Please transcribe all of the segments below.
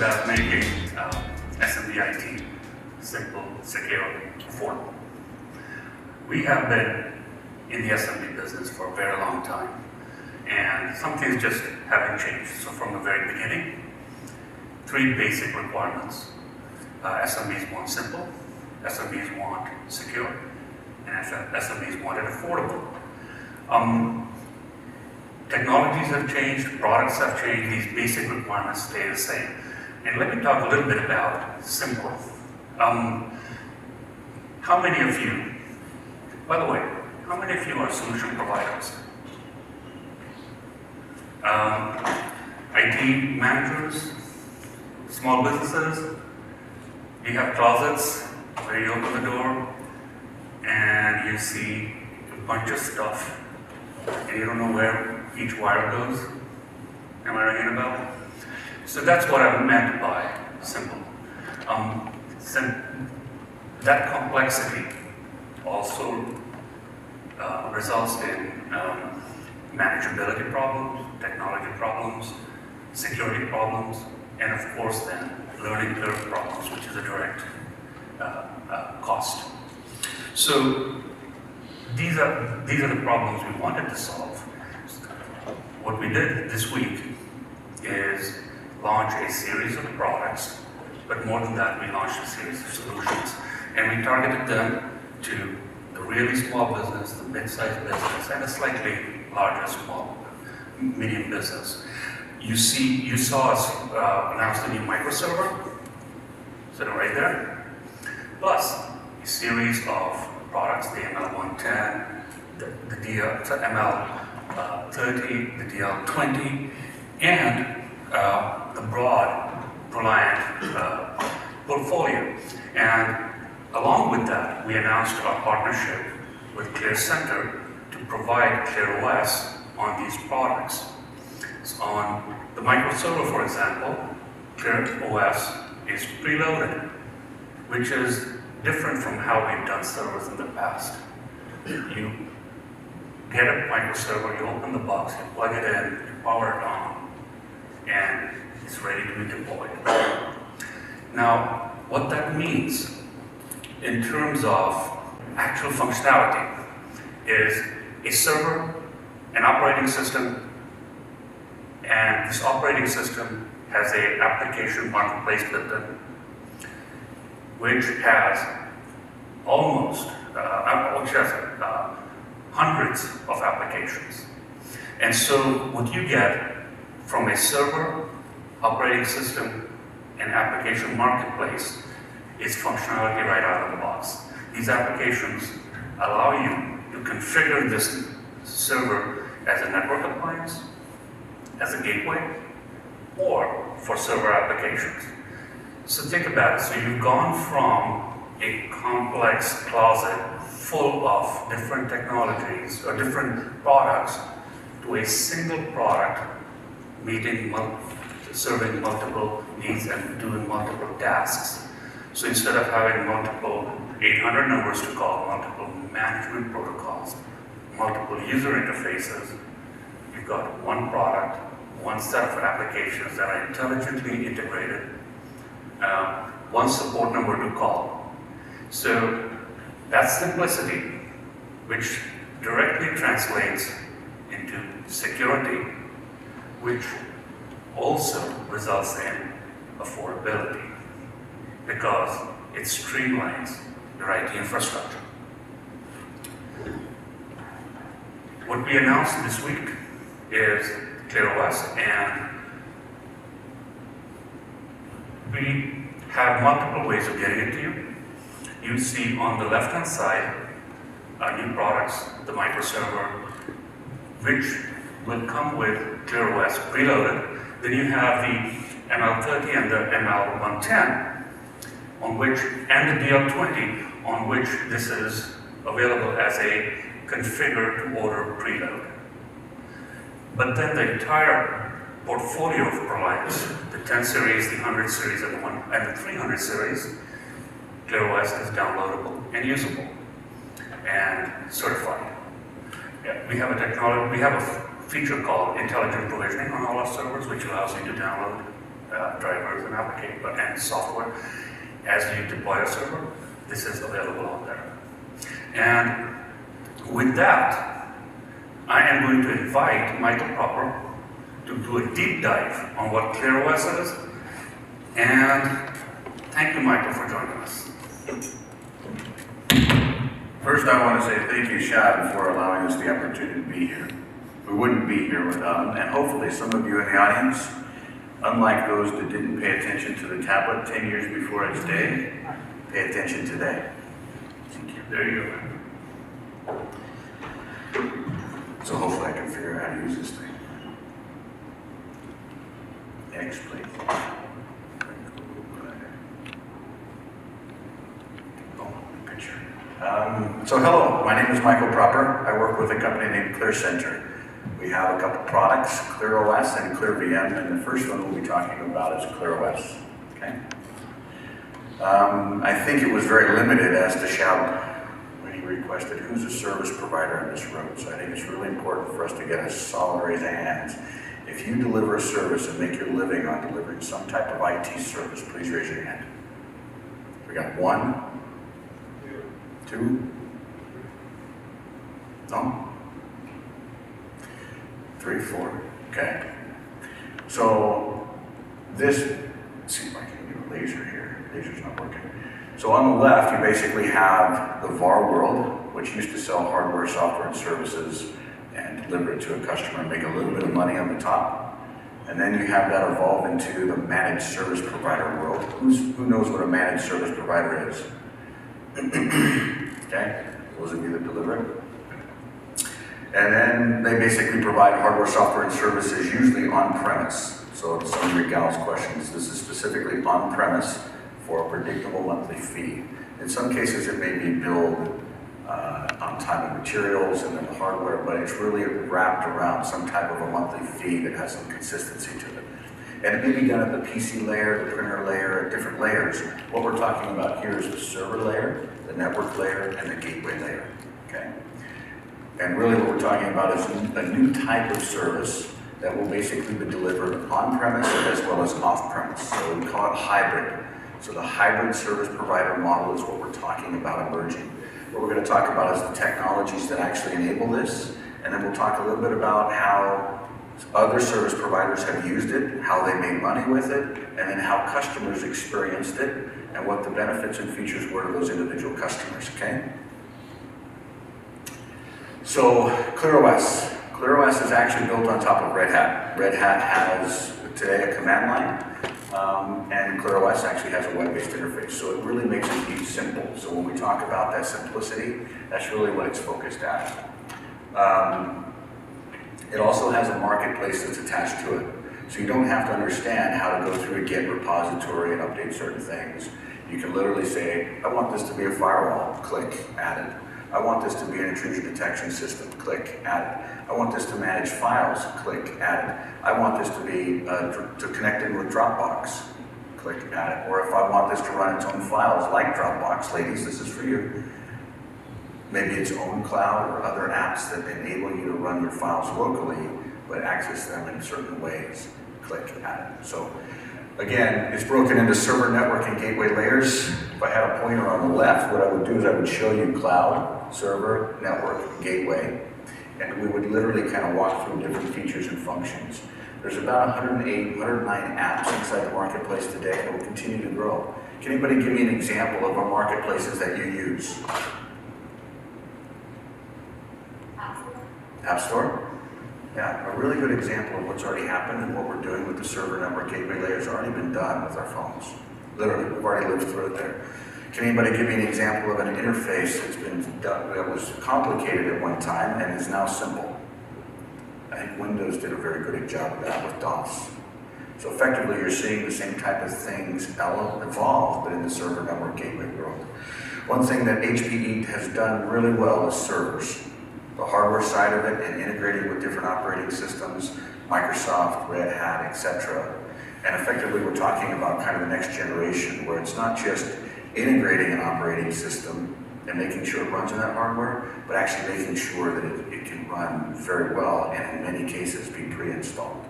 about making SMB IT simple, secure, affordable. We have been in the SMB business for a very long time, and some things just haven't changed. So from the very beginning, three basic requirements. SMBs want simple, SMBs want secure, and SMBs want it affordable. Technologies have changed, products have changed, these basic requirements stay the same. And let me talk a little bit about simple. How many of you, by the way, how many of you are solution providers? IT managers, small businesses, you have closets where you open the door and you see a bunch of stuff and you don't know where each wire goes. Am I ringing a bell? So that's what I meant by simple. That complexity also results in manageability problems, technology problems, security problems, and of course then learning curve problems, which is a direct cost. So these are the problems we wanted to solve. What we did this week is launch a series of products, but more than that, we launched a series of solutions. And we targeted them to the really small business, the mid-sized business, and a slightly larger small, medium business. You saw us announce the new microserver, sitting right there, plus a series of products, the ML110, the ML30, the DL20, and the broad Reliant portfolio. And along with that, we announced our partnership with ClearCenter to provide ClearOS on these products. So on the microserver, for example, ClearOS is preloaded, which is different from how we've done servers in the past. You get a microserver, you open the box, you plug it in, you power it on, and it's ready to be deployed. Now, what that means in terms of actual functionality is a server, an operating system, and this operating system has an application marketplace built in, which has hundreds of applications. And so what you get from a server, operating system, and application marketplace is functionality right out of the box. These applications allow you to configure this server as a network appliance, as a gateway, or for server applications. So think about it. So you've gone from a complex closet full of different technologies or different products to a single product serving multiple needs and doing multiple tasks. So instead of having multiple 800 numbers to call, multiple management protocols, multiple user interfaces, you've got one product, one set of applications that are intelligently integrated, one support number to call. So that's simplicity, which directly translates into security, which also results in affordability, because it streamlines your IT infrastructure. What we announced this week is ClearOS, and we have multiple ways of getting it to you. You see on the left-hand side our new products, the microserver, which will come with ClearOS preloaded. Then you have the ML30 and the ML110, and the DL20, on which this is available as a configure-to-order preload. But then the entire portfolio of products, the 10 series, the 100 series, and the 300 series, ClearOS is downloadable and usable and certified. We have a feature called intelligent provisioning on all our servers, which allows you to download drivers and and software. As you deploy a server, this is available out there. And with that, I am going to invite Michael Proper to do a deep dive on what ClearOS is. And thank you, Michael, for joining us. First, I want to say thank you, Shab, for allowing us the opportunity to be here. We wouldn't be here without them, and hopefully some of you in the audience, unlike those that didn't pay attention to the tablet 10 years before its day, pay attention today. Thank you. There you go. So hopefully I can figure out how to use this thing. Next, please. Picture. So hello, my name is Michael Proper. I work with a company named ClearCenter. We have a couple products, ClearOS and ClearVM, and the first one we'll be talking about is ClearOS. Okay. I think it was very limited as to Shab when he requested who's a service provider in this room. So I think it's really important for us to get a solid raise of hands. If you deliver a service and make your living on delivering some type of IT service, please raise your hand. We got 1, 2, no? 3, 4, okay. So this, let's see if I can get a laser here. Laser's not working. So on the left, you basically have the VAR world, which used to sell hardware, software, and services and deliver it to a customer and make a little bit of money on the top. And then you have that evolve into the managed service provider world. Who knows what a managed service provider is? Okay, those of you that deliver it. And then they basically provide hardware, software, and services, usually on-premise. So to some of your gals' questions, this is specifically on-premise for a predictable monthly fee. In some cases, it may be billed on time and materials and then the hardware, but it's really wrapped around some type of a monthly fee that has some consistency to it. And it may be done at the PC layer, the printer layer, at different layers. What we're talking about here is the server layer, the network layer, and the gateway layer, okay? And really what we're talking about is a new type of service that will basically be delivered on-premise as well as off-premise. So we call it hybrid. So the hybrid service provider model is what we're talking about emerging. What we're going to talk about is the technologies that actually enable this, and then we'll talk a little bit about how other service providers have used it, how they made money with it, and then how customers experienced it, and what the benefits and features were to those individual customers, okay? So, ClearOS. ClearOS is actually built on top of Red Hat. Red Hat has today a command line, and ClearOS actually has a web-based interface. So it really makes it be simple. So when we talk about that simplicity, that's really what it's focused at. It also has a marketplace that's attached to it. So you don't have to understand how to go through a Git repository and update certain things. You can literally say, I want this to be a firewall, click, add it. I want this to be an intrusion detection system, click, add it. I want this to manage files, click, add it. I want this to be, to connect in with Dropbox, click, add it. Or if I want this to run its own files like Dropbox, ladies, this is for you. Maybe its own cloud or other apps that enable you to run your files locally, but access them in certain ways, click, add it. So again, it's broken into server, network, and gateway layers. If I had a pointer on the left, what I would do is I would show you cloud, server, network, gateway, and we would literally kind of walk through different features and functions. There's about 108, 109 apps inside the marketplace today, and it will continue to grow. Can anybody give me an example of our marketplaces that you use? App Store? Yeah, a really good example of what's already happened and what we're doing with the server network gateway layer has already been done with our phones. Literally, we've already lived through it there. Can anybody give me an example of an interface that's been done that was complicated at one time and is now simple? I think Windows did a very good job of that with DOS. So effectively, you're seeing the same type of things evolve, but in the server network gateway world. One thing that HPE has done really well is servers. The hardware side of it and integrating with different operating systems, Microsoft, Red Hat, etc. And effectively, we're talking about kind of the next generation where it's not just integrating an operating system and making sure it runs on that hardware, but actually making sure that it can run very well and in many cases be pre-installed.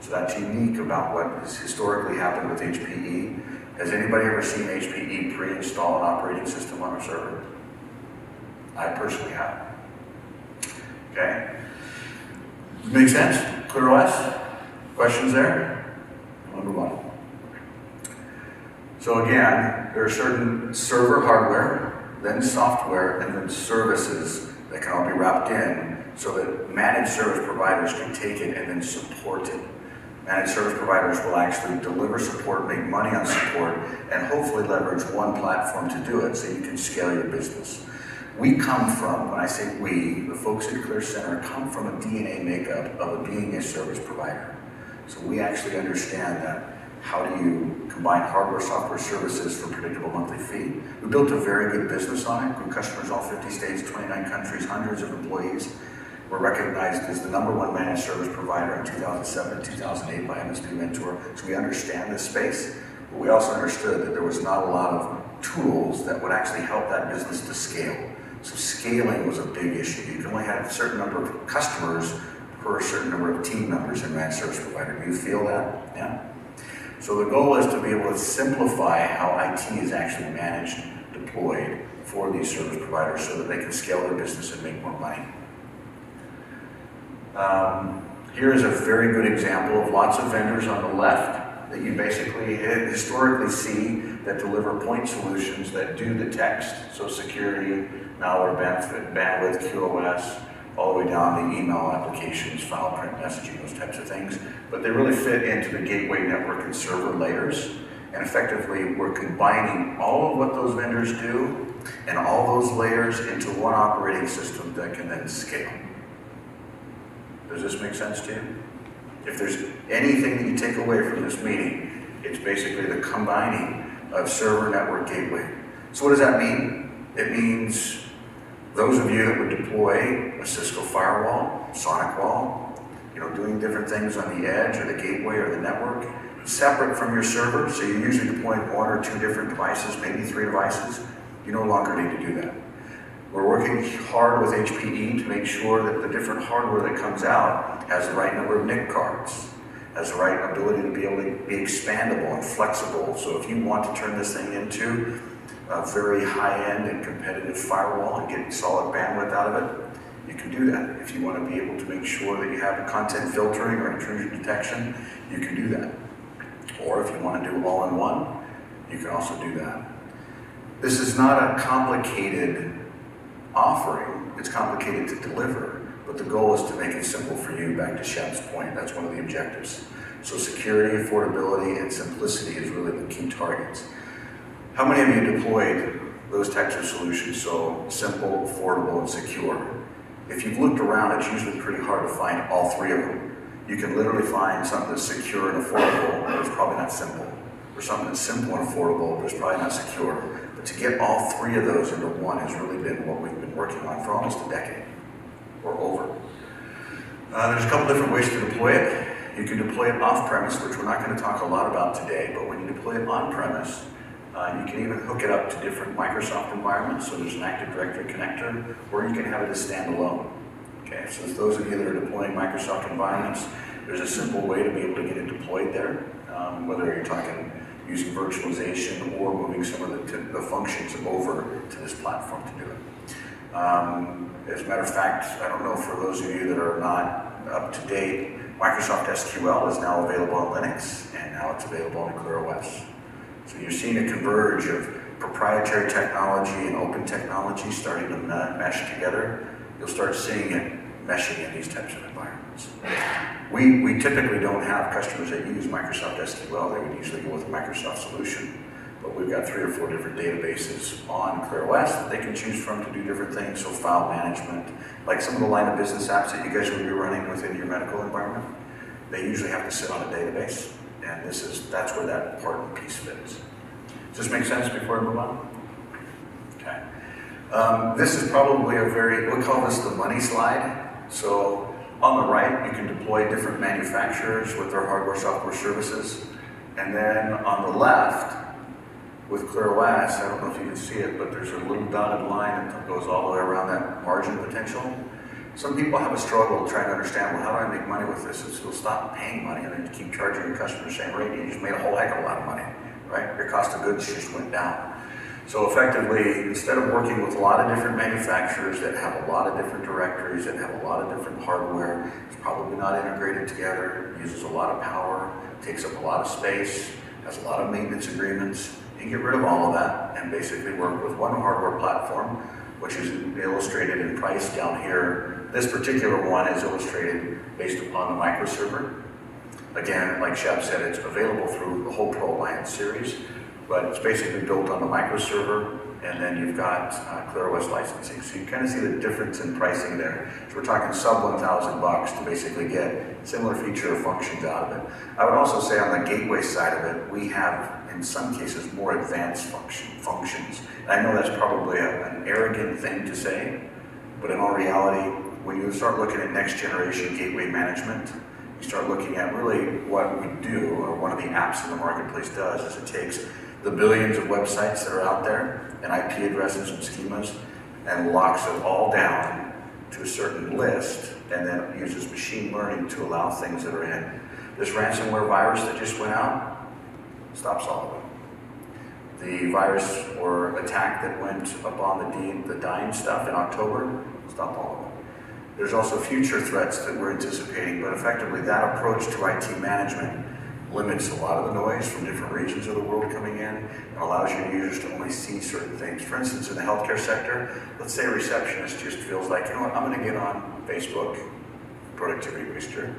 So that's unique about what has historically happened with HPE. Has anybody ever seen HPE pre-install an operating system on a server? I personally have. Okay? Make sense? ClearOS? Questions there? I'll move on. So again, there are certain server hardware, then software, and then services that can all be wrapped in so that managed service providers can take it and then support it. Managed service providers will actually deliver support, make money on support, and hopefully leverage one platform to do it so you can scale your business. We come from, when I say we, the folks at ClearCenter come from a DNA makeup of being a service provider. So we actually understand that how do you combine hardware, software, services for predictable monthly fee. We built a very good business on it, grew customers all 50 states, 29 countries, hundreds of employees. We're recognized as the #1 managed service provider in 2007 and 2008 by MSP Mentor. So we understand this space, but we also understood that there was not a lot of tools that would actually help that business to scale. So scaling was a big issue. You can only have a certain number of customers per a certain number of team members in managed service provider. Do you feel that? Yeah? So the goal is to be able to simplify how IT is actually managed, deployed for these service providers so that they can scale their business and make more money. Here is a very good example of lots of vendors on the left that you basically historically see that deliver point solutions that do the text, so security, malware, bandwidth, QoS, all the way down to email applications, file print messaging, those types of things. But they really fit into the gateway network and server layers. And effectively, we're combining all of what those vendors do and all those layers into one operating system that can then scale. Does this make sense to you? If there's anything that you take away from this meeting, it's basically the combining of server, network, gateway. So what does that mean? It means those of you that would deploy a Cisco firewall, Sonic wall, doing different things on the edge or the gateway or the network, separate from your server, so you're usually deploying 1 or 2 different devices, maybe 3 devices, you no longer need to do that. We're working hard with HPE to make sure that the different hardware that comes out has the right number of NIC cards, has the right ability to be able to be expandable and flexible. So if you want to turn this thing into a very high-end and competitive firewall and get solid bandwidth out of it, you can do that. If you want to be able to make sure that you have content filtering or intrusion detection, you can do that. Or if you want to do it all-in-one, you can also do that. This is not a complicated offering. It's complicated to deliver, but the goal is to make it simple for you, back to Shab's point. That's one of the objectives. So security, affordability, and simplicity is really the key targets. How many of you deployed those types of solutions? So simple, affordable, and secure. If you've looked around, it's usually pretty hard to find all 3 of them. You can literally find something that's secure and affordable, but it's probably not simple. Or something that's simple and affordable, but it's probably not secure. But to get all 3 of those into one has really been what we've been working on for almost a decade or over. There's a couple different ways to deploy it. You can deploy it off-premise, which we're not going to talk a lot about today, but when you deploy it on-premise, you can even hook it up to different Microsoft environments, so there's an Active Directory connector, or you can have it as standalone. Okay, so as those of you that are deploying Microsoft environments, there's a simple way to be able to get it deployed there, whether you're talking using virtualization or moving some of the functions over to this platform to do it. As a matter of fact, I don't know, for those of you that are not up to date, Microsoft SQL is now available on Linux, and now it's available on ClearOS. So you're seeing a converge of proprietary technology and open technology starting to mesh together. You'll start seeing it meshing in these types of environments. We typically don't have customers that use Microsoft SQL. They would usually go with a Microsoft solution. But we've got 3 or 4 different databases on ClearOS that they can choose from to do different things. So file management, like some of the line of business apps that you guys will be running within your medical environment, they usually have to sit on a database. And that's where that part and piece fits. Does this make sense before I move on? Okay. This is probably we'll call this the money slide. So on the right, you can deploy different manufacturers with their hardware, software services. And then on the left, with ClearOS, I don't know if you can see it, but there's a little dotted line that goes all the way around that margin potential. Some people have a struggle trying to understand, well, how do I make money with this? It's, well, stop paying money and then keep charging your customers the same rate. You just made a whole heck of a lot of money, right? Your cost of goods just went down. So effectively, instead of working with a lot of different manufacturers that have a lot of different directories, that have a lot of different hardware, it's probably not integrated together, uses a lot of power, takes up a lot of space, has a lot of maintenance agreements, you get rid of all of that and basically work with one hardware platform, which is illustrated in price down here. This particular one is illustrated based upon the microserver. Again, like Shab said, it's available through the whole Pro Alliance series, but it's basically built on the microserver, and then you've got ClearOS licensing. So you kind of see the difference in pricing there. So we're talking sub $1,000 to basically get similar feature or functions out of it. I would also say on the gateway side of it, we have, in some cases, more advanced functions. And I know that's probably an arrogant thing to say, but in all reality, when you start looking at next generation gateway management, you start looking at really what we do, or one of the apps in the marketplace does, is it takes the billions of websites that are out there and IP addresses and schemas and locks it all down to a certain list, and then uses machine learning to allow things that are in. This ransomware virus that just went out stops all of it. The virus or attack that went up on the dying stuff in October stopped all of it. There's also future threats that we're anticipating, but effectively that approach to IT management limits a lot of the noise from different regions of the world coming in and allows your users to only see certain things. For instance, in the healthcare sector, let's say a receptionist just feels like, you know what, I'm going to get on Facebook, productivity booster,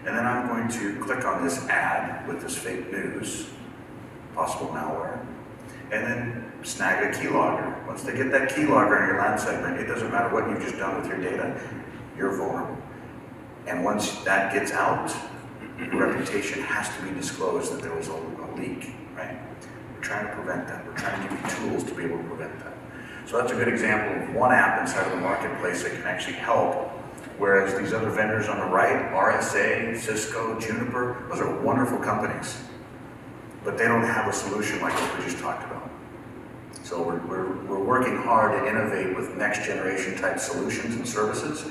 and then I'm going to click on this ad with this fake news, possible malware, and then snag a keylogger. Once they get that keylogger in your LAN segment, it doesn't matter what you've just done with your data, you're vulnerable. And once that gets out, your reputation has to be disclosed that there was a leak, right? We're trying to prevent that. We're trying to give you tools to be able to prevent that. So that's a good example of one app inside of the marketplace that can actually help, whereas these other vendors on the right, RSA, Cisco, Juniper, those are wonderful companies, but they don't have a solution like what we just talked about. So we're working hard to innovate with next generation type solutions and services,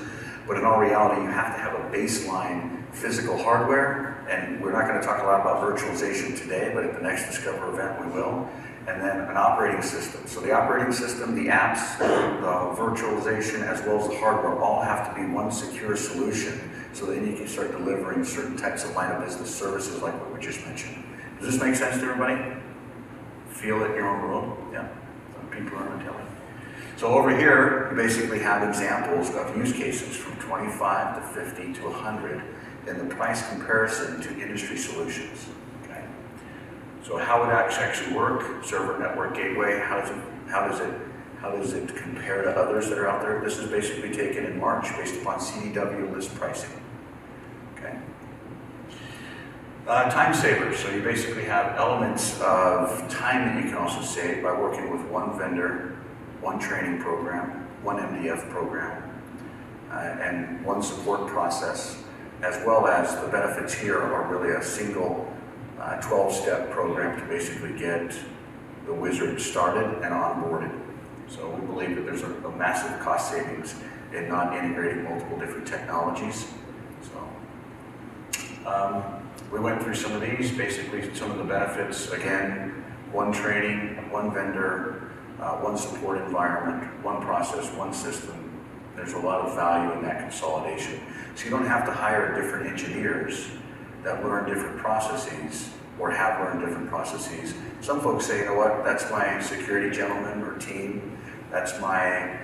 but in all reality, you have to have a baseline physical hardware, and we're not going to talk a lot about virtualization today, but at the next Discover event we will, and then an operating system. So the operating system, the apps, the virtualization, as well as the hardware all have to be one secure solution, so that you can start delivering certain types of line of business services like what we just mentioned. Does this make sense to everybody? Feel it in your own world? Yeah? Some people aren't telling. So over here, you basically have examples of use cases from 25 to 50 to 100 in the price comparison to industry solutions. Okay? So how would that actually work? Server, network, gateway. How does it compare to others that are out there? This is basically taken in March based upon CDW list pricing. Okay. Time savers. So you basically have elements of time that you can also save by working with one vendor, one training program, one MDF program, and one support process, as well as the benefits here are really a single 12-step program to basically get the wizard started and onboarded. So we believe that there's a massive cost savings in not integrating multiple different technologies. So we went through some of these, basically some of the benefits. Again, one training, one vendor, one support environment, one process, one system. There's a lot of value in that consolidation. So you don't have to hire different engineers that learn different processes or have learned different processes. Some folks say, you know what, that's my security gentleman or team, that's my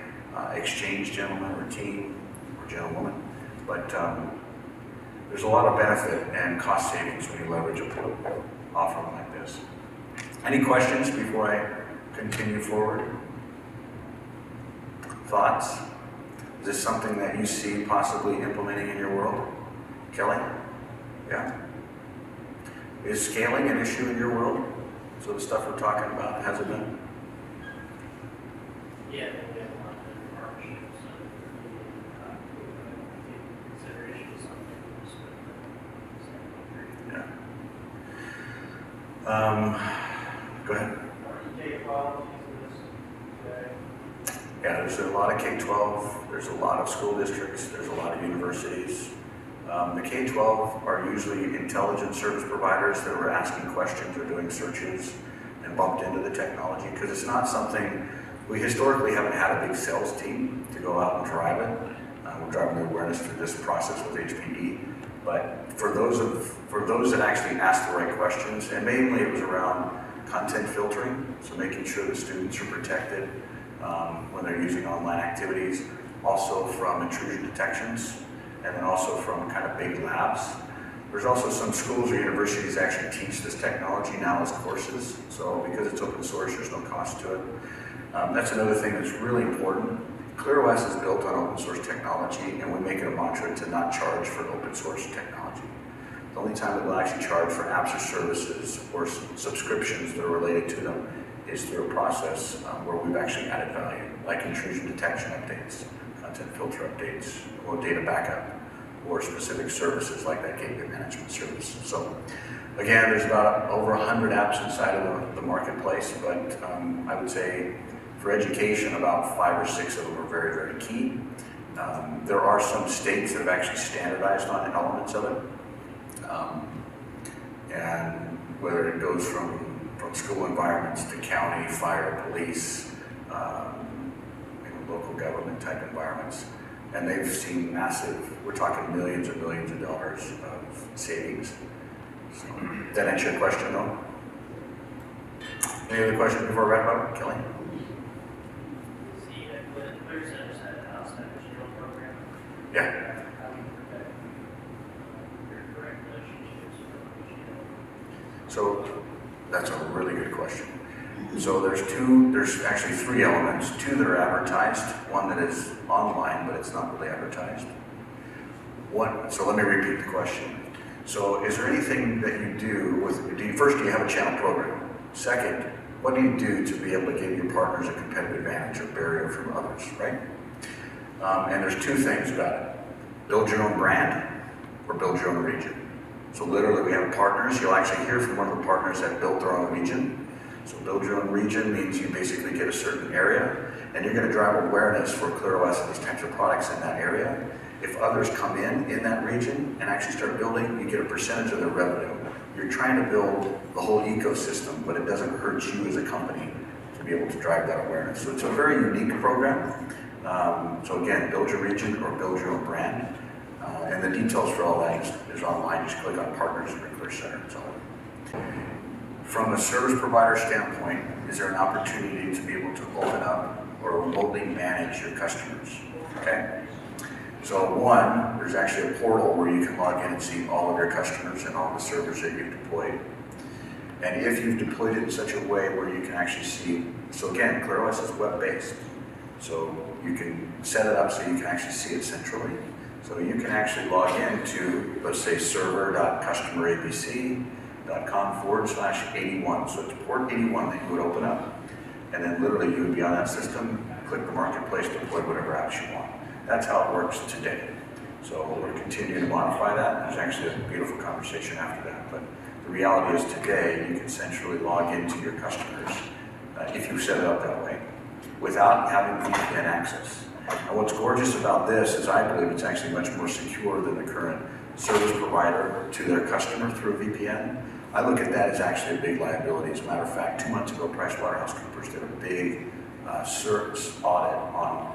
exchange gentleman or team or gentlewoman. But there's a lot of benefit and cost savings when you leverage a offering like this. Any questions before I continue forward? Thoughts? Is this something that you see possibly implementing in your world? Kelly? Yeah? Is scaling an issue in your world? So the stuff we're talking about, has it been? Yeah, we have a lot of partnerships and consideration of something. Yeah. Go ahead. Data quality is today. Yeah, there's a lot of K-12, there's a lot of school districts, there's a lot of universities. The K-12 are usually intelligent service providers that were asking questions or doing searches and bumped into the technology, because it's not something, we historically haven't had a big sales team to go out and drive it. We're driving the awareness through this process with HPE. But for those that actually asked the right questions, and mainly it was around content filtering, so making sure that students are protected when they're using online activities, also from intrusion detections, and then also from kind of big labs. There's also some schools or universities that actually teach this technology now as courses, so because it's open source, there's no cost to it. That's another thing that's really important. ClearOS is built on open source technology, and we make it a mantra to not charge for open source technology. The only time that we'll actually charge for apps or services or subscriptions that are related to them is through a process where we've actually added value, like intrusion detection updates, content filter updates, or data backup, or specific services like that gateway management service. So again, there's about over 100 apps inside of the marketplace, but I would say for education, about 5 or 6 of them are very, very key. There are some states that have actually standardized on elements of it. And whether it goes from school environments to county, fire, police, local government type environments. And they've seen massive, we're talking millions and millions of dollars of savings. So, did that answer your question though? Any other questions before I wrap up, Kelly? See, ClearCenter had a house shield program. Yeah. How do you protect your direct relationships from shield? So that's a really good question. So there's actually 3 elements, 2 that are advertised, 1 that is online, but it's not really advertised. So let me repeat the question. So is there anything that you do first, do you have a channel program? Second, what do you do to be able to give your partners a competitive advantage or barrier from others, right? And there's 2 things about it. Build your own brand or build your own region. So literally we have partners, you'll actually hear from one of the partners that built their own region. So build your own region means you basically get a certain area, and you're going to drive awareness for ClearOS and these types of products in that area. If others come in that region and actually start building, you get a percentage of their revenue. You're trying to build the whole ecosystem, but it doesn't hurt you as a company to be able to drive that awareness. So it's a very unique program. So again, build your region or build your own brand. And the details for all that is online. Just click on Partners or ClearCenter. It's all. From a service provider standpoint, is there an opportunity to be able to open up or remotely manage your customers? Okay. So 1, there's actually a portal where you can log in and see all of your customers and all the servers that you've deployed. And if you've deployed it in such a way where you can actually see, so again, ClearOS is web-based. So you can set it up so you can actually see it centrally. So you can actually log into, let's say, server.customerabc.com/81. So it's port 81 that you would open up. And then literally you would be on that system, click the marketplace, deploy whatever apps you want. That's how it works today. So we're continuing to modify that. There's actually a beautiful conversation after that. But the reality is today, you can centrally log into your customers if you set it up that way, without having VPN access. And what's gorgeous about this is I believe it's actually much more secure than the current service provider to their customer through a VPN. I look at that as actually a big liability. As a matter of fact, 2 months ago, PricewaterhouseCoopers did a big CERTS audit on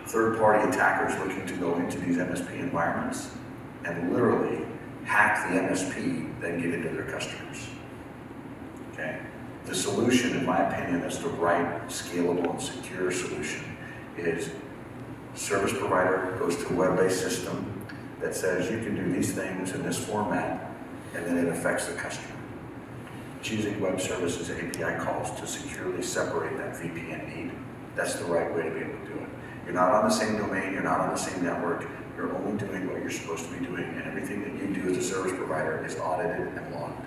third-party attackers looking to go into these MSP environments and literally hack the MSP, then get into their customers. Okay? The solution, in my opinion, that's the right, scalable, and secure solution is service provider goes to a web-based system that says you can do these things in this format, and then it affects the customer. Choosing web services API calls to securely separate that VPN need. That's the right way to be able to do it. You're not on the same domain, you're not on the same network, you're only doing what you're supposed to be doing, and everything that you do as a service provider is audited and logged.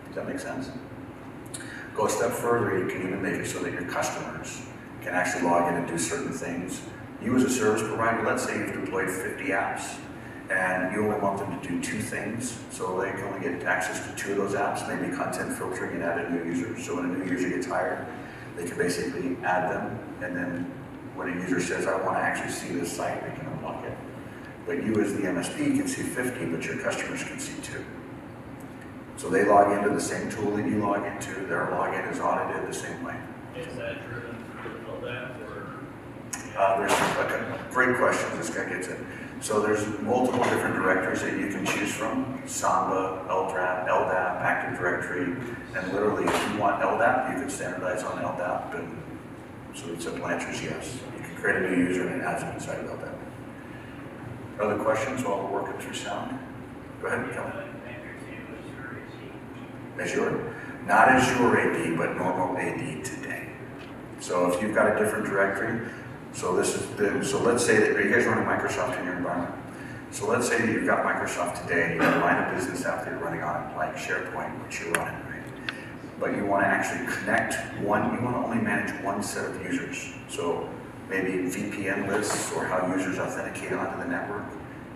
Does that make sense? Go a step further, you can even make it so that your customers can actually log in and do certain things. You as a service provider, let's say you've deployed 50 apps, and you only want them to do 2 things, so they can only get access to 2 of those apps, maybe content filtering and add a new user. So when a new user gets hired, they can basically add them and then when a user says, I want to actually see this site, they can unlock it. But you as the MSP can see 50, but your customers can see 2. So they log into the same tool that you log into, their login is audited the same way. Is that driven through LDAP or? There's a great question, this guy gets it. So there's multiple different directories that you can choose from. Samba, LDAP, Active Directory, and literally if you want LDAP, you can standardize on LDAP, and so the simple answer is yes. You can create a new user and it adds it inside of LDAP. Other questions while we're working through sound? Go ahead, Kelly. Azure? Not Azure AD, but normal AD today. So if you've got a different directory, so let's say that, are you guys running Microsoft in your environment? So let's say that you've got Microsoft today and you've got a line of business app that you're running on, like SharePoint, which you're running, right? But you want to actually connect you want to only manage one set of users. So maybe VPN lists or how users authenticate onto the network.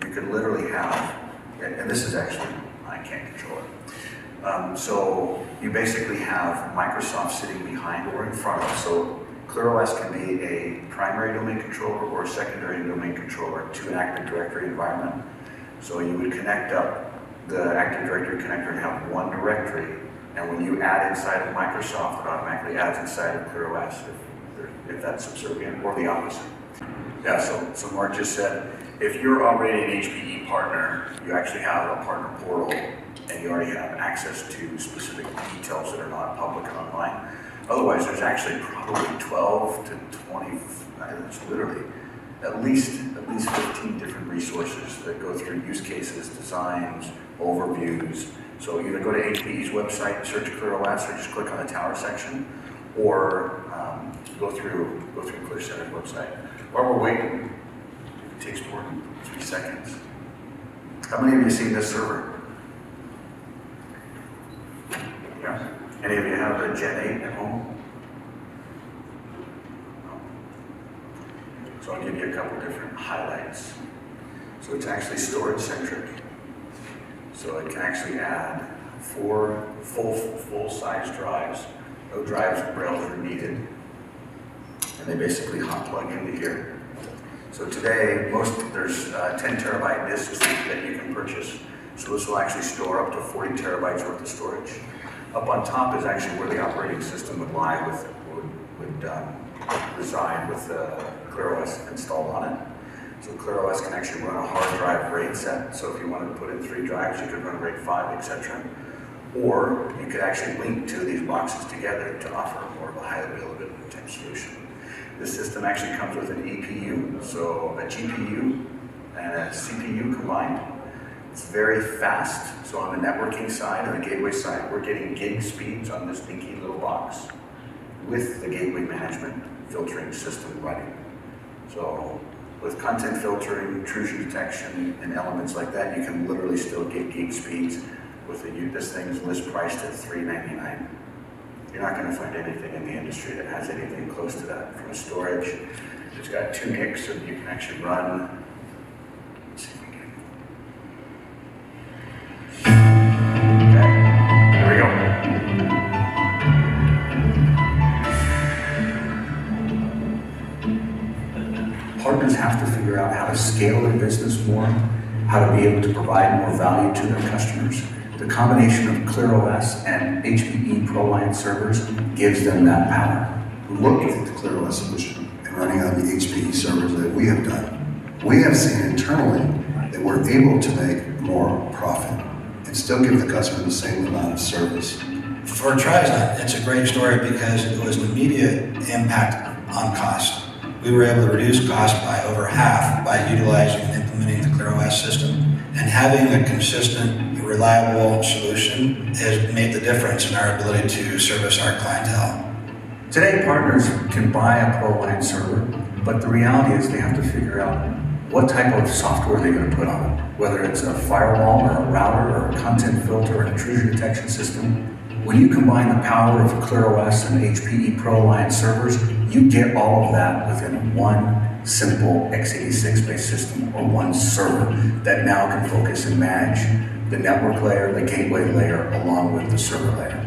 You could literally have, and this is actually, I can't control it. So you basically have Microsoft sitting behind or in front of. So ClearOS can be a primary domain controller or a secondary domain controller to an Active Directory environment. So you would connect up the Active Directory connector and have one directory, and when you add inside of Microsoft, it automatically adds inside of ClearOS if that's subservient, or the opposite. Yeah, so Mark just said, if you're already an HPE partner, you actually have a partner portal, and you already have access to specific details that are not public and online. Otherwise, there's actually probably 12 to 20, it's literally at least 15 different resources that go through use cases, designs, overviews. So either go to HPE's website, search ClearOS, or just click on the tower section, or go through ClearCenter's website. While we're waiting, it takes more than 3 seconds. How many of you seen this server? Yeah. Any of you have a Gen 8 at home? No. So I'll give you a couple different highlights. So it's actually storage centric. So it can actually add 4 full-size drives. No drives and rails are needed. And they basically hot plug into here. So today, there's 10 terabyte disks that you can purchase. So this will actually store up to 40 terabytes worth of storage. Up on top is actually where the operating system would lie would reside with ClearOS installed on it. So ClearOS can actually run a hard drive RAID set. So if you wanted to put in 3 drives, you could run RAID 5, etc. Or you could actually link 2 of these boxes together to offer more of a high availability type solution. This system actually comes with an EPU, so a GPU and a CPU combined. It's very fast. So on the networking side and the gateway side, we're getting gig speeds on this dinky little box with the gateway management filtering system running. So with content filtering, intrusion detection, and elements like that, you can literally still get gig speeds with this thing is list priced at $399. You're not going to find anything in the industry that has anything close to that. From a storage, it's got 2 NICs so that you can actually run. Let's see if we can. Okay, there we go. Partners have to figure out how to scale their business more, how to be able to provide more value to their customers. The combination of ClearOS and HPE ProLine servers gives them that power. Looking at the ClearOS solution and running on the HPE servers that we have done, we have seen internally that we're able to make more profit and still give the customer the same amount of service. For Trizon, it's a great story because it was an immediate impact on cost. We were able to reduce cost by over half by utilizing and implementing the ClearOS system. And having a consistent, reliable solution has made the difference in our ability to service our clientele. Today, partners can buy a ProLine server, but the reality is they have to figure out what type of software they're going to put on it, whether it's a firewall or a router or a content filter or an intrusion detection system. When you combine the power of ClearOS and HPE ProLine servers, you get all of that within one simple x86-based system or one server that now can focus and manage the network layer, the gateway layer, along with the server layer.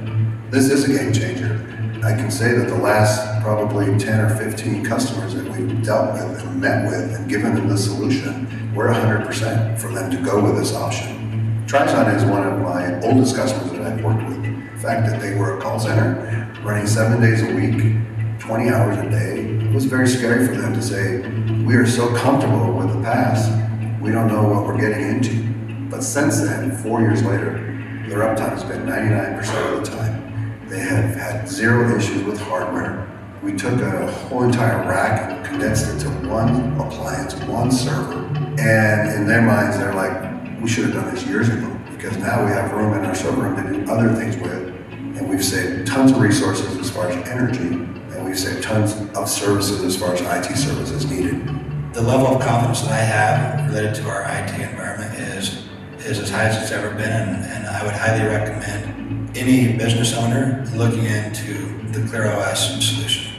This is a game changer. I can say that the last probably 10 or 15 customers that we've dealt with and met with and given them the solution, we're 100% for them to go with this option. Trizon is one of my oldest customers that I've worked with. The fact that they were a call center running 7 days a week, 20 hours a day, it was very scary for them to say, we are so comfortable with the past, we don't know what we're getting into. But since then, 4 years later, their uptime has been 99% of the time. They have had zero issues with hardware. We took a whole entire rack and condensed it to one appliance, one server. And in their minds, they're like, we should have done this years ago, because now we have room in our server room to do other things with. And we've saved tons of resources as far as energy, and we've saved tons of services as far as IT services needed. The level of confidence that I have related to our IT environment is as high as it's ever been, and I would highly recommend any business owner looking into the ClearOS solution.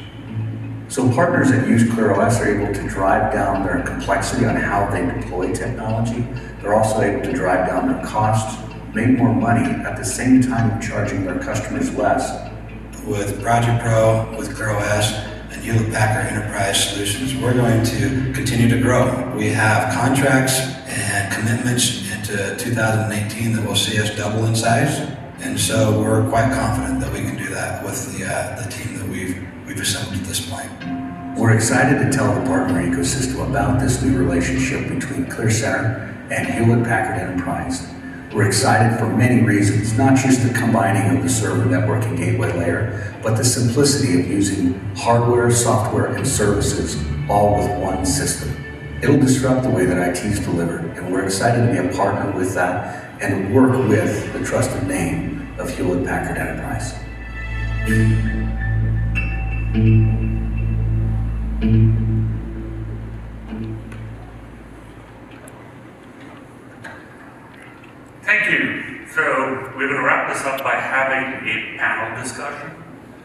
So partners that use ClearOS are able to drive down their complexity on how they deploy technology. They're also able to drive down their costs, make more money at the same time of charging their customers less. With Projipro, with ClearOS, and Hewlett-Packard Enterprise Solutions, we're going to continue to grow. We have contracts and commitments into 2018 that will see us double in size, and so we're quite confident that we can do that with the team that we've assembled at this point. We're excited to tell the partner ecosystem about this new relationship between ClearCenter and Hewlett-Packard Enterprise. We're excited for many reasons, not just the combining of the server network and gateway layer, but the simplicity of using hardware, software, and services all with one system. It'll disrupt the way that IT is delivered, and we're excited to be a partner with that and work with the trusted name of Hewlett-Packard Enterprise. Thank you. So we're going to wrap this up by having a panel discussion,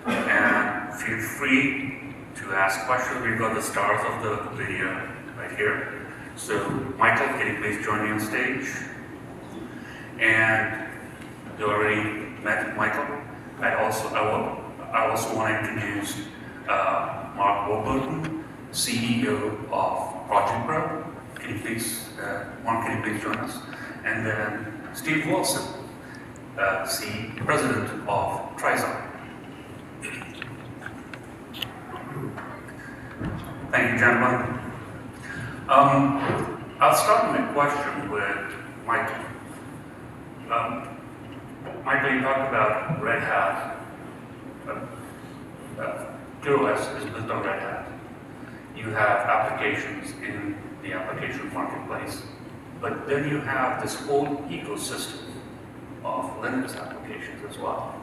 and feel free to ask questions. We've got the stars of the video right here. So Michael, can you please join me on stage? And you already met Michael. I also want to introduce Mark Warburton, CEO of Projipro. Can you please, Mark, can you please join us? And then Steve Wilson, President of Trizon. Thank you, gentlemen. I'll start my question with Michael. Michael, you talked about Red Hat. ClearOS is built on Red Hat. You have applications in the application marketplace, but then you have this whole ecosystem of Linux applications as well.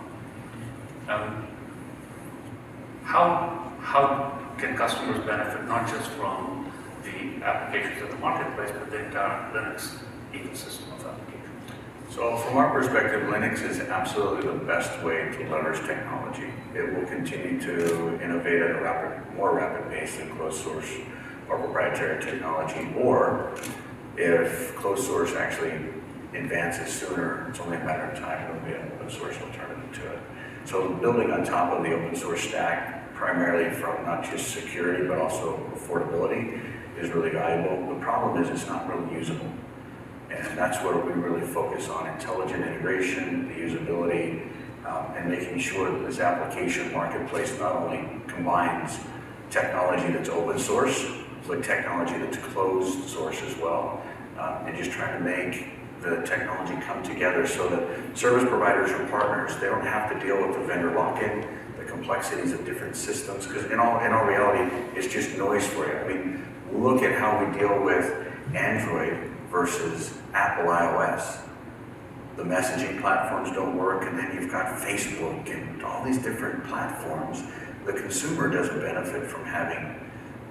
How can customers benefit not just from the applications in the marketplace, but the entire Linux ecosystem of applications? So from our perspective, Linux is absolutely the best way to leverage technology. It will continue to innovate at a more rapid pace than closed source or proprietary technology, or if closed source actually advances sooner, it's only a matter of time, it'll be an open source alternative to it. So building on top of the open source stack, primarily from not just security, but also affordability, is really valuable. The problem is it's not really usable. And that's where we really focus on intelligent integration, the usability, and making sure that this application marketplace not only combines technology that's open source, but technology that's closed source as well. And just trying to make the technology come together so that service providers or partners, they don't have to deal with the vendor lock-in, the complexities of different systems, because in all reality, it's just noise for you. I mean, look at how we deal with Android versus Apple iOS. The messaging platforms don't work, and then you've got Facebook and all these different platforms. The consumer doesn't benefit from having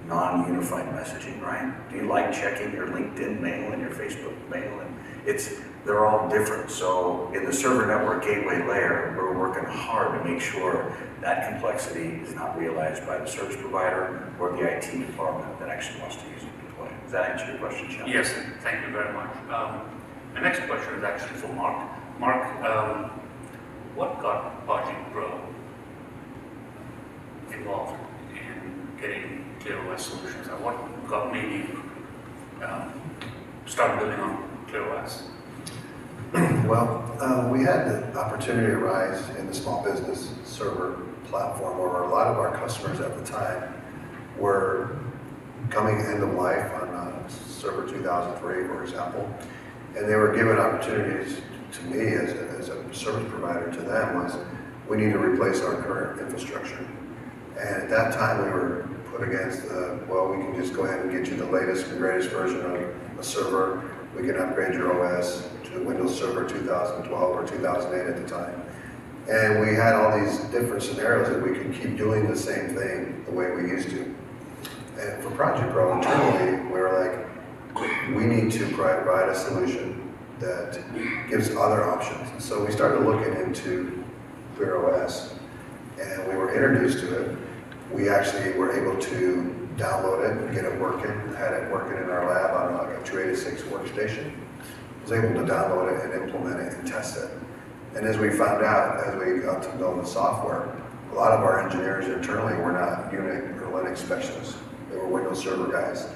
non-unified messaging, right? Do you like checking your LinkedIn mail and your Facebook mail? And they're all different. So in the server network gateway layer, we're working hard to make sure that complexity is not realized by the service provider or the IT department that actually wants to use it and deploy it. Does that answer your question, Shab? Yes, thank you very much. The next question is actually for Mark. Mark, what got Projipro involved getting ClearOS solutions? What made you start building on ClearOS? Well, we had the opportunity arise in the small business server platform where a lot of our customers at the time were coming end of life on Server 2003, for example, and they were given opportunities to me as a service provider to them was, we need to replace our current infrastructure. And at that time we were put against, well, we can just go ahead and get you the latest and greatest version of a server. We can upgrade your OS to Windows Server 2012 or 2008 at the time. And we had all these different scenarios that we could keep doing the same thing the way we used to. And for Projipro internally, we were like, we need to provide a solution that gives other options. And so we started looking into ClearOS, and we were introduced to it. We actually were able to download it and get it working, had it working in our lab on a 286 workstation. Was able to download it and implement it and test it. And as we found out, as we got to know the software, a lot of our engineers internally were not Unix or Linux specialists. They were Windows Server guys.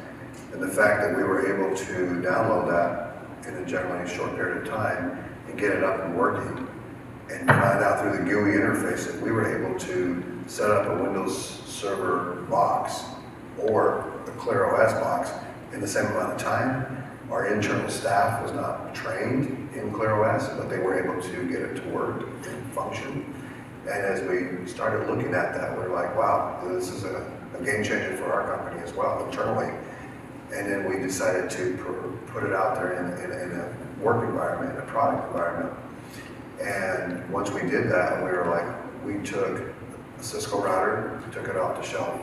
And the fact that we were able to download that in a generally short period of time and get it up and working, and find out through the GUI interface that we were able to set up a Windows Server box or a ClearOS box in the same amount of time. Our internal staff was not trained in ClearOS, but they were able to get it to work and function. And as we started looking at that, we were like, wow, this is a game changer for our company as well, internally. And then we decided to put it out there in a work environment, in a product environment. And once we did that, we were like, we took a Cisco router, took it off the shelf.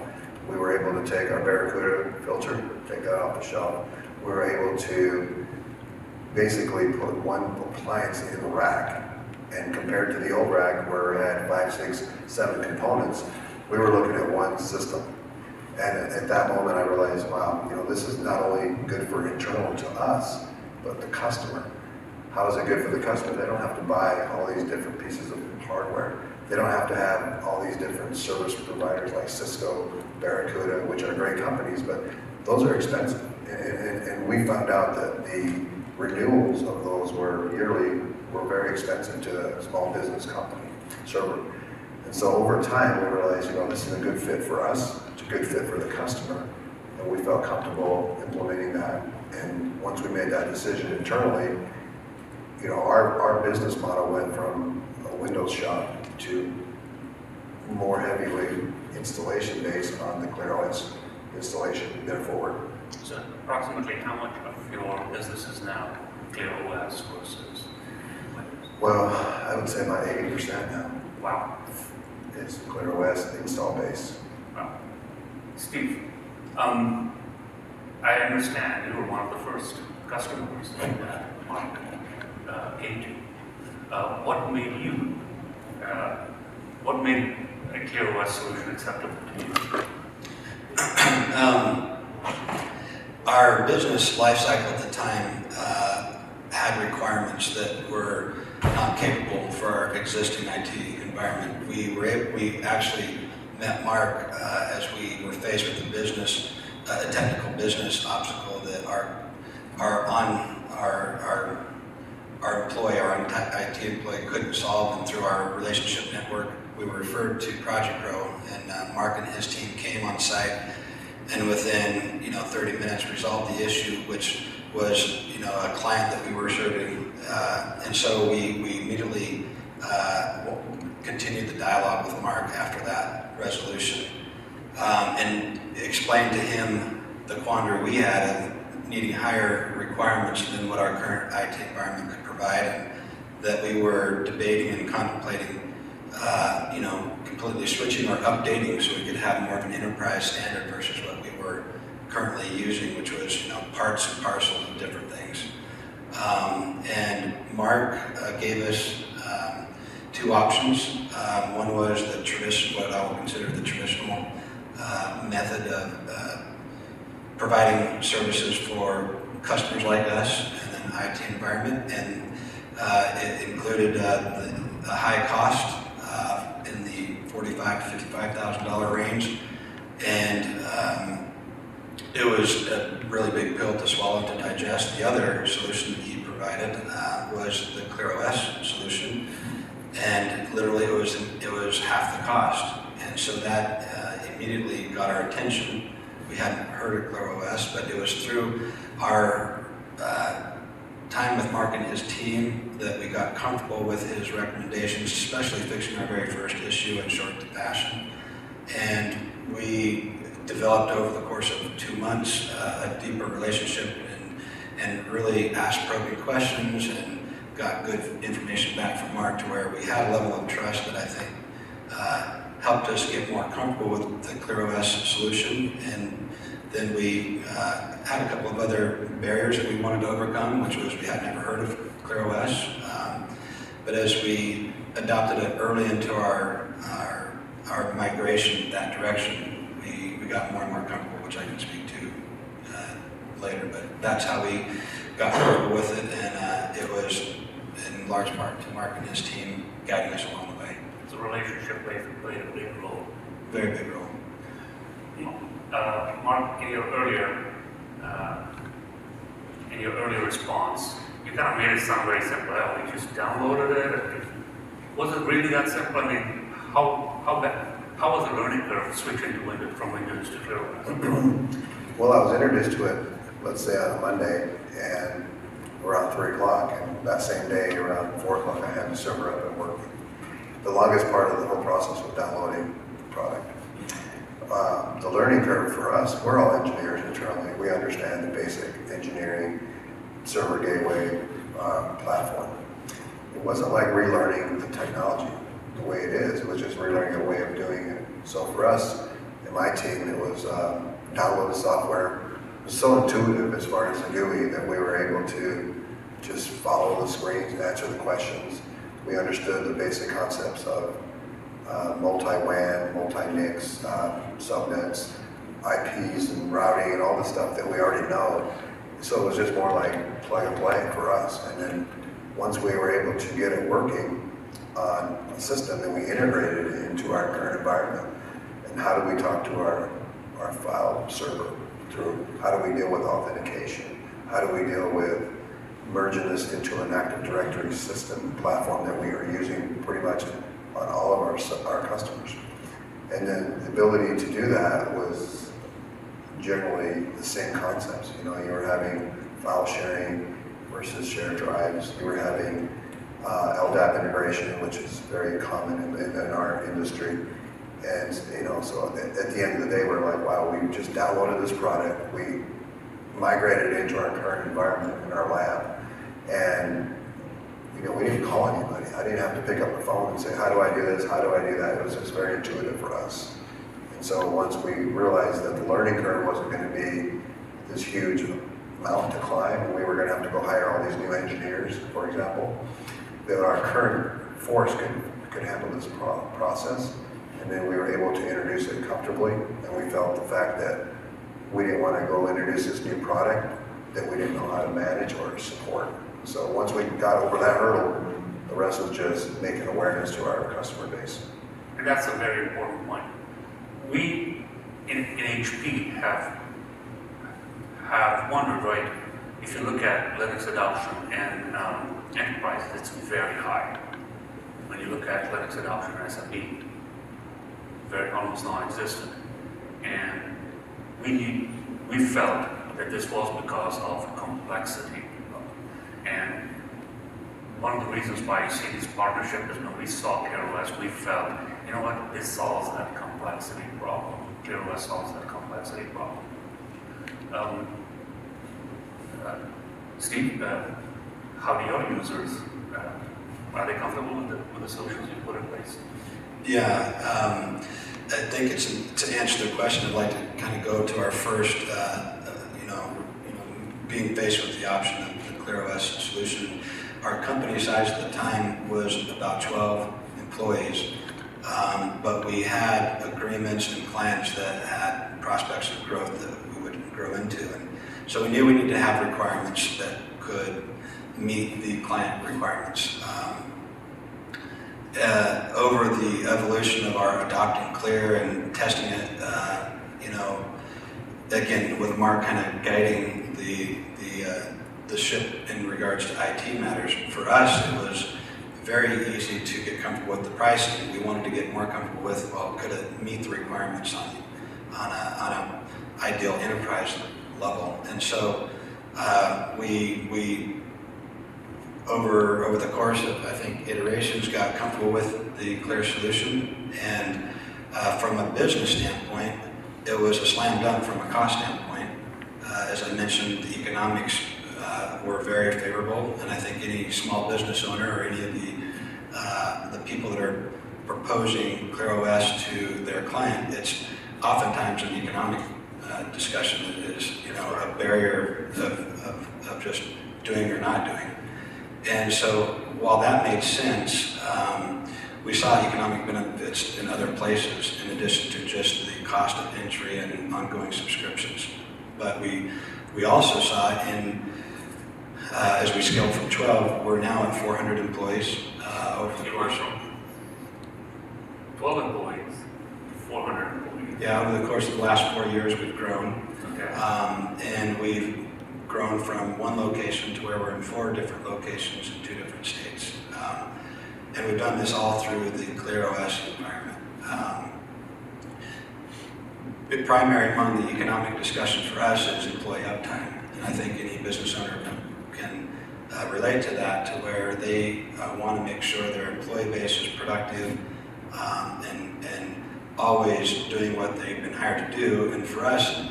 We were able to take our Barracuda filter, take that off the shelf. We were able to basically put one appliance in the rack. And compared to the old rack where it had 5, 6, 7 components, we were looking at one system. And at that moment I realized, wow, this is not only good for internal to us, but the customer. How is it good for the customer? They don't have to buy all these different pieces of hardware. They don't have to have all these different service providers like Cisco, Barracuda, which are great companies, but those are expensive. And we found out that the renewals of those were very expensive to a small business company, server. And so over time, we realized, this is a good fit for us, it's a good fit for the customer, and we felt comfortable implementing that. And once we made that decision internally, our business model went from a Windows shop to more heavily installation based on the ClearOS installation therefore. So approximately how much of your business is now ClearOS versus Windows? Well, I would say about 80% now. Wow. Is ClearOS install base. Wow. Steve, I understand you were one of the first customers that Mark came to. What made a ClearOS solution acceptable to you? Our business lifecycle at the time had requirements that were not capable for our existing IT environment. We actually met Mark as we were faced with a technical business obstacle that our IT employee couldn't solve, and through our relationship network, we were referred to Projipro, and Mark and his team came on site, and within 30 minutes resolved the issue, which was a client that we were serving, and so we immediately continued the dialogue with Mark after that resolution, and explained to him the quandary we had of needing higher requirements than what our current IT environment could provide, and that we were debating and contemplating completely switching or updating so we could have more of an enterprise standard versus what we were currently using, which was parts and parcels of different things. And Mark gave us two options. One was what I would consider the traditional method of providing services for customers like us in an IT environment, and it included the high cost in the $45,000 to $55,000 range, And it was a really big pill to swallow, to digest. The other solution that he provided was the ClearOS solution, and literally it was half the cost. And so that immediately got our attention. We hadn't heard of ClearOS, but it was through our time with Mark and his team that we got comfortable with his recommendations, especially fixing our very first issue and short to passion. And we developed over the course of 2 months a deeper relationship and really asked probing questions and got good information back from Mark to where we had a level of trust that I think helped us get more comfortable with the ClearOS solution. And then we had a couple of other barriers that we wanted to overcome, which was we had never heard of ClearOS. But as we adopted it early into our migration that direction, we got more and more comfortable, which I can speak to later. But that's how we got comfortable with it, and it was in large part to Mark and his team guiding us along the way. So relationship played a big role. Very big role. Mark, in your earlier response, you kind of made it sound very simple. Oh, we just downloaded it. Was it really that simple? I mean, how was the learning curve switching to Windows from Windows to ClearOS? Well, I was introduced to it, let's say on a Monday, and around 3 o'clock, and that same day around 4 o'clock, I had the server up and working. The longest part of the whole process was downloading the product. The learning curve for us, we're all engineers internally. We understand the basic engineering server gateway platform. It wasn't like relearning the technology the way it is. It was just relearning a way of doing it. So for us, in my team, it was download the software. It was so intuitive as far as the GUI that we were able to just follow the screens and answer the questions. We understood the basic concepts of multi-WAN, multi-NICs, subnets, IPs and routing and all the stuff that we already know. So it was just more like plug and play for us. And then once we were able to get it working on a system, then we integrated it into our current environment. And how do we talk to our file server through? How do we deal with authentication? How do we deal with merging this into an Active Directory system platform that we are using pretty much on all of our customers? And then the ability to do that was generally the same concepts. You know, you were having file sharing versus shared drives. You were having LDAP integration, which is very common in our industry. And, you know, so at the end of the day, we're like, wow, we just downloaded this product. We migrated it into our current environment in our lab. And, you know, we didn't call anybody. I didn't have to pick up the phone and say, how do I do this? How do I do that? It was just very intuitive for us. And so once we realized that the learning curve wasn't going to be this huge mountain to climb, and we were going to have to go hire all these new engineers, for example, that our current force could handle this process. And then we were able to introduce it comfortably, and we felt the fact that we didn't want to go introduce this new product that we didn't know how to manage or support. So once we got over that hurdle, the rest was just making awareness to our customer base. And that's a very important point. We in HP have wondered, right? If you look at Linux adoption and enterprise, it's very high. When you look at Linux adoption in SMB, very almost non-existent. And we felt that this was because of complexity. And one of the reasons why you see this partnership is when we saw ClearOS, we felt, you know what, this solves that complexity problem. ClearOS solves that complexity problem. Steve, how do your users, are they comfortable with the solutions you put in place? Yeah, I think to answer the question, I'd like to kind of go to our first, being faced with the option of the ClearOS solution. Our company size at the time was about 12 employees, but we had agreements and plans that had prospects of growth that we would grow into. And so we knew we needed to have requirements that could meet the client requirements. Over the evolution of our adopting Clear and testing it, you know, again, with Mark kind of guiding the ship in regards to IT matters, for us, it was very easy to get comfortable with the pricing. We wanted to get more comfortable with, well, could it meet the requirements on a ideal enterprise level? And so we over the course of, I think, iterations, got comfortable with the Clear solution. And from a business standpoint, it was a slam dunk from a cost standpoint. As I mentioned, the economics were very favorable, and I think any small business owner or any of the people that are proposing ClearOS to their client, it's oftentimes an economic discussion that is, you know, a barrier of just doing or not doing. And so while that made sense, we saw economic benefits in other places in addition to just the cost of entry and ongoing subscriptions. But we also saw as we scaled from 12, we're now at 400 employees over the course. 12 employees, 400 employees. Yeah, over the course of the last 4 years, we've grown. Okay. And we've grown from one location to where we're in 4 different locations in 2 different states. And we've done this all through the ClearOS environment. The primary among the economic discussion for us is employee uptime. And I think any business owner can relate to that, to where they want to make sure their employee base is productive and always doing what they've been hired to do. And for us,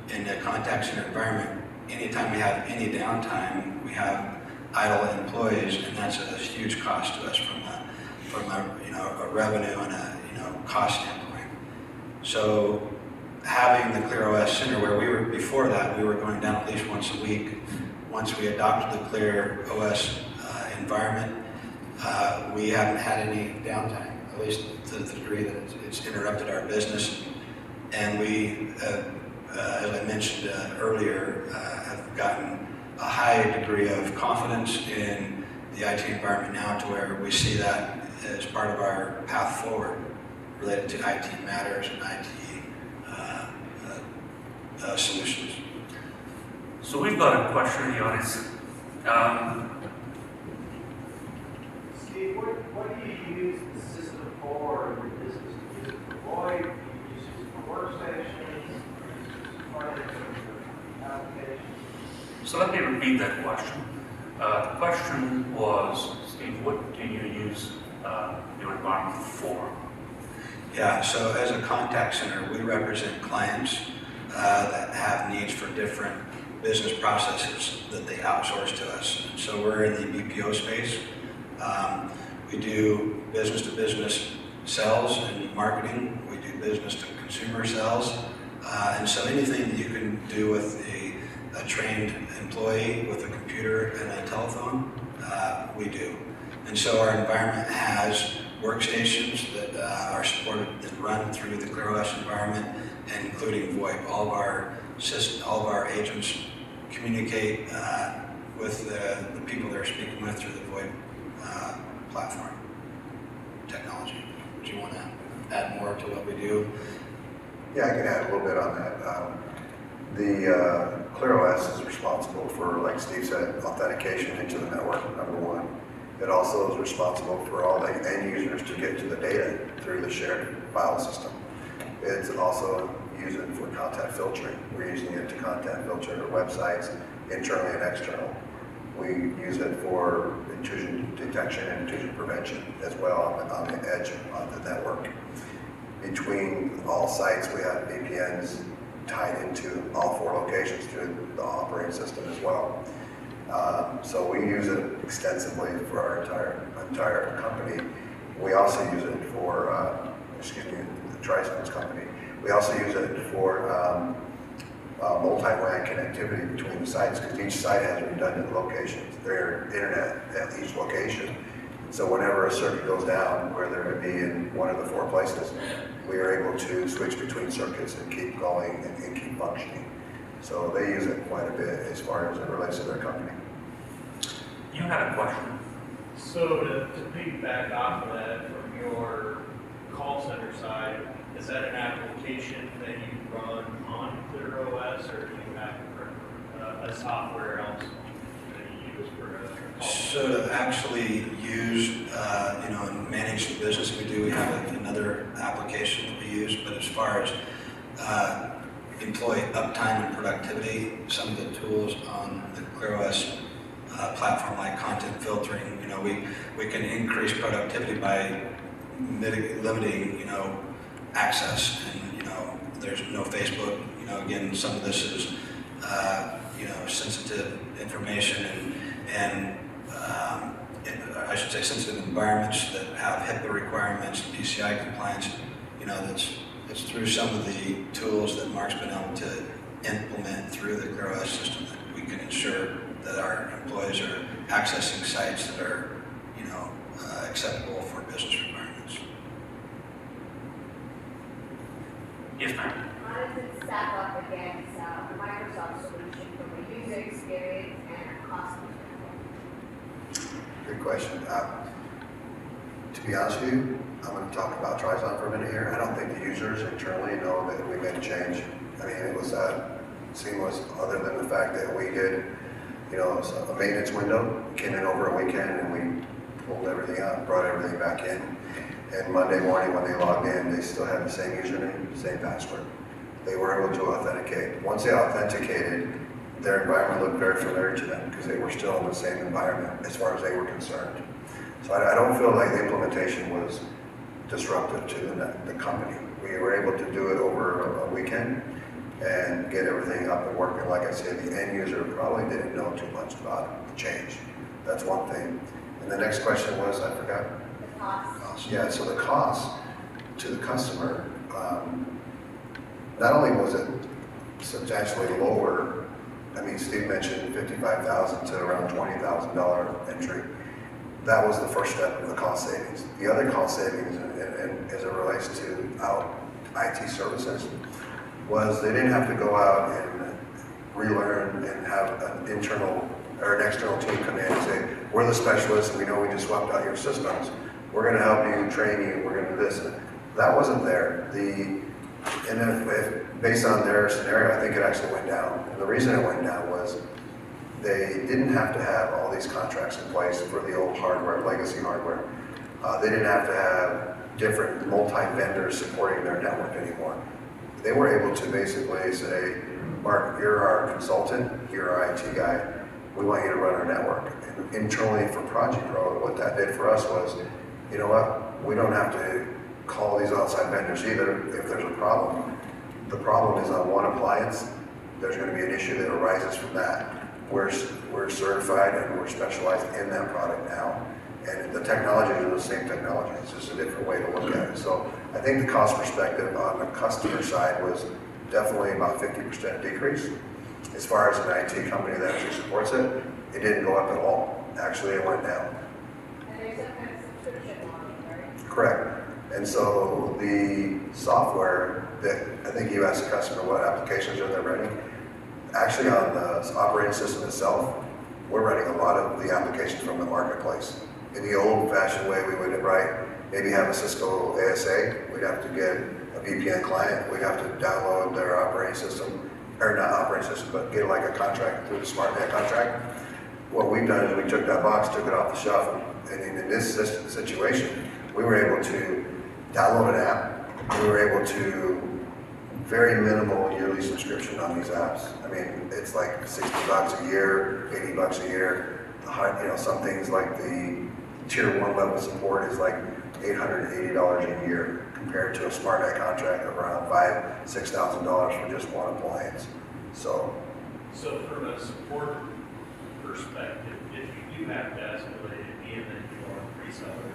in a contact center environment, anytime we have any downtime, we have idle employees, and that's a huge cost to us from a revenue and a cost standpoint. So having the ClearOS Center, where we were before that, we were going down at least once a week. Once we adopted the ClearOS environment, we haven't had any downtime, at least to the degree that it's interrupted our business. And we, as I mentioned earlier, have gotten a high degree of confidence in the IT environment now, to where we see that as part of our path forward related to IT matters and IT solutions. So we've got a question in the audience. Steve, what do you use the system for in your business? Do you use it for VoIP? Do you use it for workstations? Part of your application? So let me repeat that question. The question was, Steve, what do you use your environment for? Yeah, so as a contact center, we represent clients that have needs for different business processes that they outsource to us. And so we're in the BPO space. We do business-to-business sales and marketing. We do business-to-consumer sales. And so anything that you can do with a trained employee with a computer and a telephone, we do. And so our environment has workstations that are supported and run through the ClearOS environment, and including VoIP. All of our agents communicate with the people they're speaking with through the VoIP platform technology. Do you want to add more to what we do? Yeah, I can add a little bit on that. The ClearOS is responsible for, like Steve said, authentication into the network, number one. It also is responsible for all the end users to get to the data through the shared file system. It's also used it for content filtering. We're using it to content filter our websites, internally and external. We use it for intrusion detection and intrusion prevention as well on the edge of the network. Between all sites, we have VPNs tied into all 4 locations through the operating system as well. So we use it extensively for our entire company. We also use it for, the Trizon's company. We also use it for multi-WAN connectivity between the sites, because each site has redundant locations, their internet at each location. So whenever a circuit goes down, whether it be in one of the 4 places, we are able to switch between circuits and keep going and keep functioning. So they use it quite a bit as far as it relates to their company. You had a question. So to piggyback off of that, from your call center side, Is that an application that you run on ClearOS, or do you have a software else that you use for a call? So to actually use, and manage the business we have another application that we use, but as far as employee uptime and productivity, some of the tools on the ClearOS platform like content filtering, we can increase productivity by limiting, access, and, there's no Facebook, again, some of this is, sensitive information and I should say sensitive environments that have HIPAA requirements, PCI compliance, that's through some of the tools that Mark's been able to implement through the ClearOS system that we can ensure that our employees are accessing sites that are, acceptable for business requirements. Yes, ma'am. How does it stack up against a Microsoft solution from a user experience and a cost perspective? Good question. To be honest with you, I'm going to talk about Trizon for a minute here. I don't think the users internally know that we made a change. I mean, it was seamless, other than the fact that we did, a maintenance window, came in over a weekend and we pulled everything out, brought everything back in. And Monday morning when they logged in, they still had the same username, same password. They were able to authenticate. Once they authenticated, their environment looked very familiar to them because they were still in the same environment as far as they were concerned. So I don't feel like the implementation was disruptive to the company. We were able to do it over a weekend and get everything up and working. Like I said, the end user probably didn't know too much about the change. That's one thing. And the next question was, I forgot. The cost. Yeah, so the cost to the customer, not only was it substantially lower, I mean, Steve mentioned $55,000 to around $20,000 entry. That was the first step of the cost savings. The other cost savings, and as it relates to IT services, was they didn't have to go out and relearn and have an internal or an external team come in and say, we're the specialists, we know we just swapped out your systems. We're going to help you, train you, we're going to do this. That wasn't there. And if based on their scenario, I think it actually went down. And the reason it went down was they didn't have to have all these contracts in place for the old hardware, legacy hardware. They didn't have to have different multi-vendors supporting their network anymore. They were able to basically say, Mark, you're our consultant, you're our IT guy, we want you to run our network. And internally for Projipro, what that did for us was, you know what, we don't have to call these outside vendors either if there's a problem. The problem is on one appliance, there's going to be an issue that arises from that. We're certified and we're specialized in that product now. And the technologies are the same technology, it's just a different way to look at it. So I think the cost perspective on the customer side was definitely about 50% decrease. As far as an IT company that actually supports it, it didn't go up at all. Actually, it went down. And there's some kind of subscription model, right? Correct. And so the software that, I think you asked the customer what applications are they running. Actually on the operating system itself, we're running a lot of the applications from the marketplace. In the old-fashioned way, we would maybe have a Cisco ASA, we'd have to get a VPN client, we'd have to download their operating system, or not operating system, but get like a contract through the SmartNet contract. What we've done is we took that box, took it off the shelf, and in this situation, we were able to download an app, we were able to very minimal yearly subscription on these apps. I mean, it's like $60 a year, $80 a year. Some things like the tier 1 level support is like $880 a year compared to a SmartNet contract of around $5,000, $6,000 for just one appliance. So from a support perspective, if you do have to escalate it, being that you are a reseller,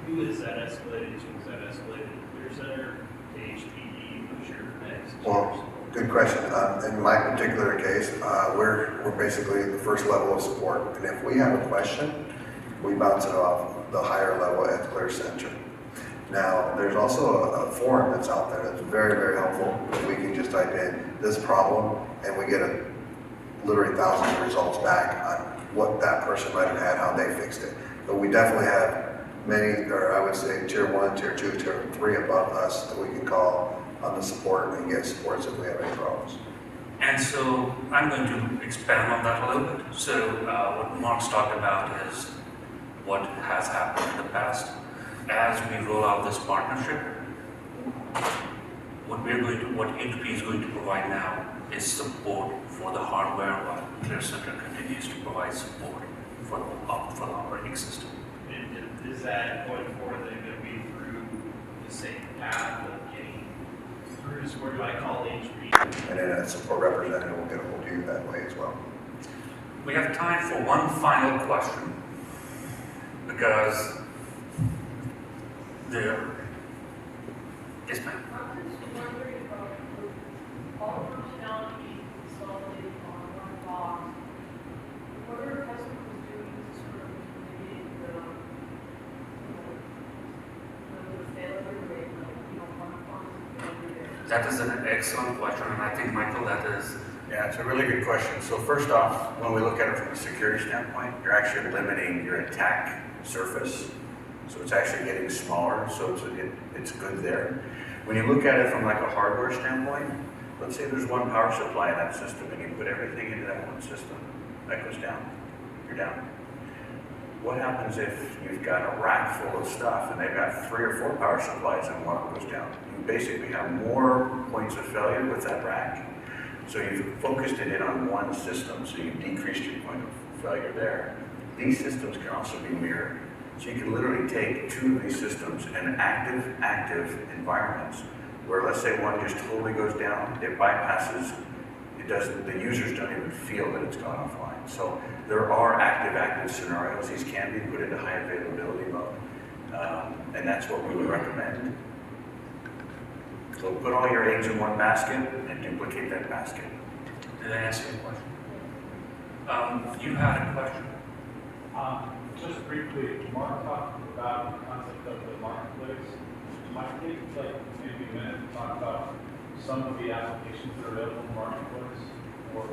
who is that escalated to? Is that escalated to ClearCenter, to HPE, who's your next? Well, good question. In my particular case, we're basically the first level of support. And if we have a question, we bounce it off the higher level at ClearCenter. Now, there's also a forum that's out there that's very, very helpful. We can just type in this problem and we get literally thousands of results back on what that person might have had, how they fixed it. But we definitely have many, or I would say tier 1, tier 2, tier 3 above us that we can call on the support and get supports if we have any problems. And so I'm going to expand on that a little bit. So what Mark's talked about is what has happened in the past. As we roll out this partnership, what HPE is going to provide now is support for the hardware, while ClearCenter continues to provide support for the operating system. And is that going forward then going to be through the same path of getting through, so what do I call HPE? And then a support representative will get a hold of you that way as well. We have time for one final question, because yes, ma'am. I'm just wondering about all functionality consolidated on one box. What are customers doing to sort of mitigate the failure rate, one box failure? That is an excellent question, and I think, Michael, that is, Yeah, it's a really good question. So first off, when we look at it from a security standpoint, you're actually limiting your attack surface. So it's actually getting smaller, so it's good there. When you look at it from like a hardware standpoint, let's say there's one power supply in that system and you put everything into that one system, that goes down, you're down. What happens if you've got a rack full of stuff and they've got 3 or 4 power supplies and one goes down? You basically have more points of failure with that rack. So you've focused it in on one system, so you've decreased your point of failure there. These systems can also be mirrored. So you can literally take 2 of these systems and active environments where, let's say, one just totally goes down, it bypasses, the users don't even feel that it's gone offline. So there are active scenarios. These can be put into high availability mode, and that's what we would recommend. So put all your eggs in one basket and duplicate that basket. did I answer your question? You had a question? Just briefly, Mark talked about the concept of the marketplace. Might take like maybe a minute to talk about some of the applications that are available in the marketplace, or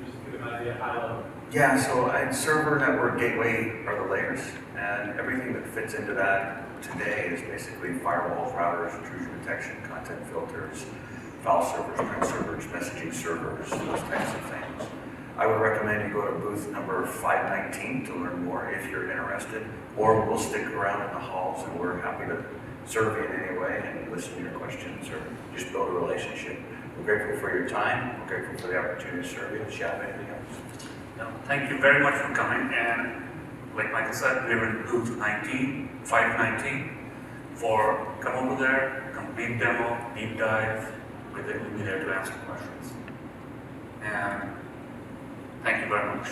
just to give an idea high level. Yeah, so server, network, gateway are the layers, and everything that fits into that today is basically firewalls, routers, intrusion detection, content filters, file servers, print servers, messaging servers, those types of things. I would recommend you go to booth number 519 to learn more if you're interested, or we'll stick around in the halls and we're happy to serve you in any way and listen to your questions or just build a relationship. We're grateful for your time. We're grateful for the opportunity to serve you. Shab, anything else? No, thank you very much for coming, and like Michael said, we're in booth 519, come over there, complete demo, deep dive, we'll be there to answer questions. And thank you very much.